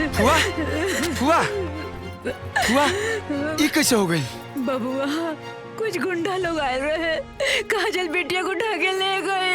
फुआ फुआ फुआ ये कैसे हो गई? बबुआ कुछ गुंडा लोग आए रहे, काजल बिटिया को उठा के ले गए।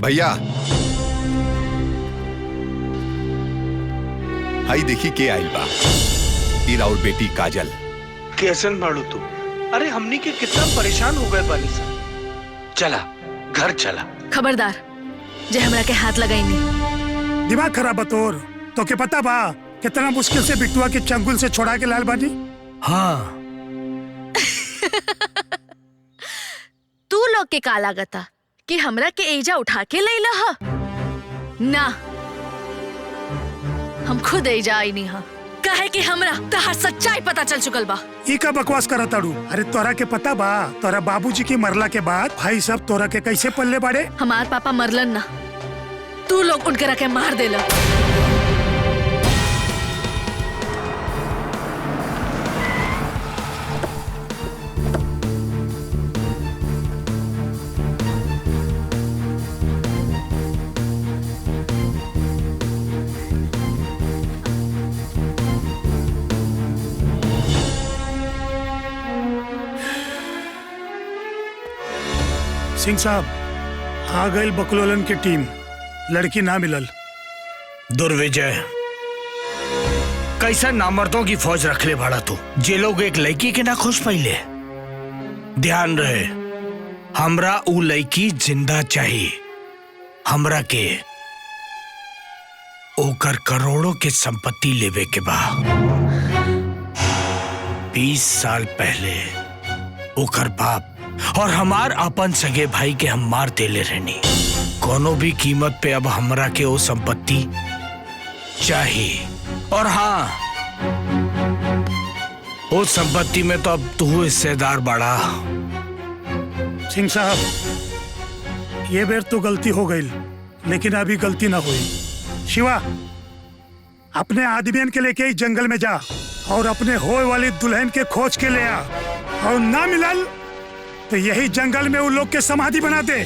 भैया हाई देखी के आइल बा, तेरा और बेटी काजल। कैसन बाड़ू तू? अरे हमनी के कितना परेशान हो गए बानी सा। चला घर चला। खबरदार जे हमरा के हाथ लगाई नहीं। दिमाग खराब बतौर तो के पता बा कितना मुश्किल से बिट्टुआ के चंगुल से छोड़ा के लाल बानी। हाँ तू लोग के का लागता कि हमरा के एजा उठा के ले लहा? ना, हम खुद एजा आई नहीं हा, काहे कि हमरा तहार सच्चाई पता चल चुकल बा। ई का बकवास करत ताड़ू? अरे तोरा के पता बा तोरा बाबूजी के मरला के बाद भाई सब तोरा के कैसे पल्ले बाड़े? हमार पापा मरलन ना, तू लोग उनकरा के मार देला। सिंह साहब आ गई बकलोलन की टीम, लड़की ना मिलल। दुर्विजय कैसा नामर्दों की फौज रख ले भाड़ा तू, जे लोग एक लड़की के ना खुश पहले। ध्यान रहे हमरा उ लड़की जिंदा चाहिए, हमरा के ओकर करोड़ों के संपत्ति लेवे के बा। 20 साल पहले ओकर बाप और हमार अपन सगे भाई के हम मार देले रहनी। कोनो भी कीमत पे अब हमरा के वो संपत्ति चाहिए। और हाँ, वो संपत्ति में तो अब तू हिस्सेदार बड़ा। सिंह साहब ये बेर तो गलती हो गई, लेकिन अभी गलती ना हुई। शिवा अपने आदमियन के लेके इस जंगल में जा और अपने होए वाली दुल्हन के खोज के ले आ, और ना मिलल तो यही जंगल में उन लोग के समाधि बना दे।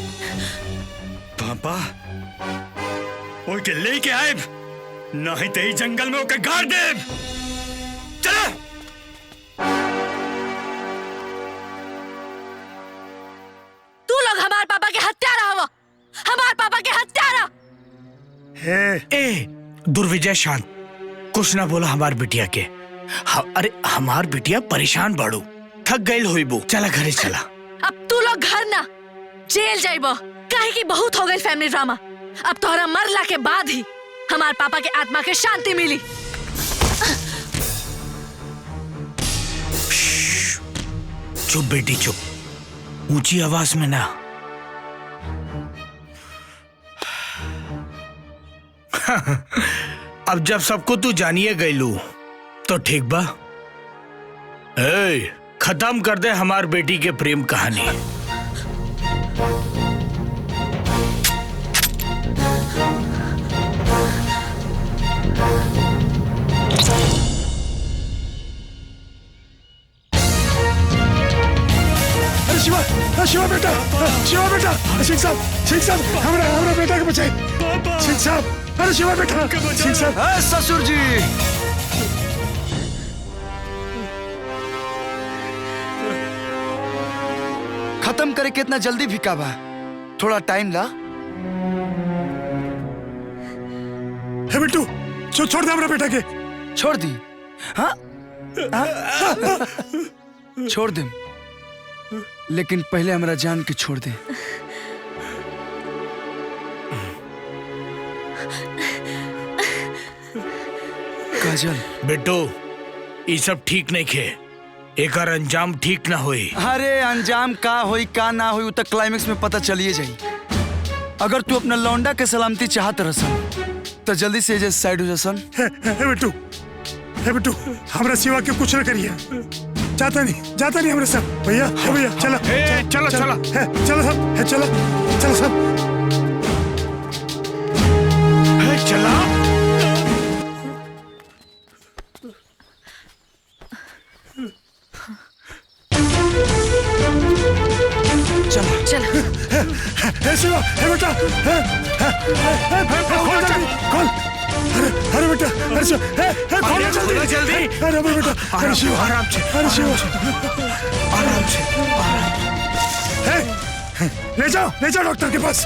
पापा ओके लेके आए, नहीं तो ही जंगल में ओके गाड़ दे। चलो तू लोग हमारे पापा के हत्यारा हो, हमारे पापा के हत्यारा। ए दुर्विजय शांत, कुछ ना बोला हमार बिटिया के। अरे हमार बिटिया परेशान बाड़ू, थक गई हुई बो, चला घरे चला। अब तू लोग घर ना जेल जाइबो, काहे की बहुत हो गई फैमिली ड्रामा। अब तोहरा मरला के बाद ही हमार पापा के आत्मा के शांति मिली। चुप बेटी चुप, ऊंची आवाज में ना। अब जब सबको तू जानिए गईलू तो ठीक बा। ए, खत्म कर दे हमार बेटी के प्रेम कहानी। शिवा बेटा, शिवा बेटा, सिंह साहब हमारा बेटा के बचाए। सिंह साहब, अरे शिवा बेटा, सिंह साहब। ससुर जी, खत्म करे कितना जल्दी भिका बा, थोड़ा टाइम ला। हे बिट्टू, छोड़ दे हमारा बेटा के। छोड़ दी? हाँ? छोड़ दे, लेकिन पहले हमरा जान के छोड़ दे। काजल बेटो, ये सब ठीक नहीं खे, एकर अंजाम ठीक ना होई। अरे अंजाम का होई का ना होई, तो क्लाइमेक्स में पता चलिए जाई। अगर तू अपना लौंडा के सलामती चाहत रसन तो जल्दी से जे साइड हो जासन। हे बिट्टू, हमरा सिवा के कुछ न करिए। जाता नहीं हमारे साथ। भैया चलो चलो सब, चलो सब। चला चल हे शिवा, हे बेटा, खोल। अरे बेटा, अरे शिवा, खोलो जल्दी। अरे बेटा, अरे शिवा, आराम से। ले जाओ डॉक्टर के पास।